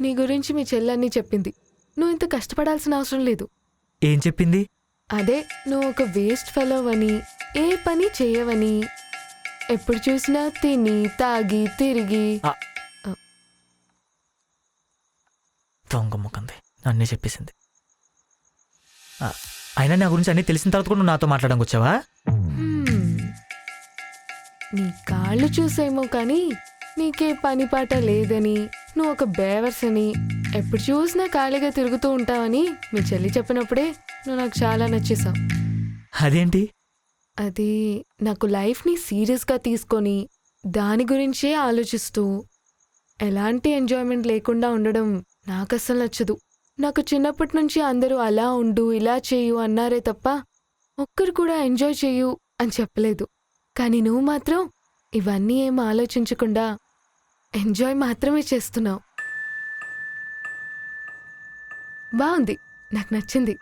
నీ గురించి మీ చెల్లెన్ని చెప్పింది. నువ్వు ఇంత కష్టపడాల్సిన అవసరం లేదు. ఏం చెప్పింది? అదే, నువ్వు ఒక వేస్ట్ ఫెలో అని, ఏ పని చేయవని, ఎప్పుడు చూసినా తిని తాగి తిరిగి. దొంగ ముఖంది అన్నీ చెప్పేసింది. అయినా నా గురించి అన్నీ తెలిసిన తర్వాత కూడా నువ్వు నాతో మాట్లాడడానికి వచ్చావా? నీ కాళ్ళు చూసేమో కానీ నీకే పని పాట లేదని, నువ్వు ఒక బేవర్స్ అని, ఎప్పుడు చూసినా ఖాళీగా తిరుగుతూ ఉంటావని మీ చెల్లి చెప్పినప్పుడే నువ్వు నాకు చాలా నచ్చేసావు. అదేంటి? అది నాకు లైఫ్ని సీరియస్గా తీసుకొని దాని గురించే ఆలోచిస్తూ ఎలాంటి ఎంజాయ్మెంట్ లేకుండా ఉండడం నాకు అస్సలు నచ్చదు. నాకు చిన్నప్పటి నుంచి అందరూ అలా ఉండు ఇలా చేయు అన్నారే తప్ప ఒక్కరు కూడా ఎంజాయ్ చేయు అని చెప్పలేదు. కానీ నువ్వు మాత్రం ఇవన్నీ ఏం ఆలోచించకుండా ఎంజాయ్ మాత్రమే చేస్తున్నావు. బాగుంది, నాకు నచ్చింది.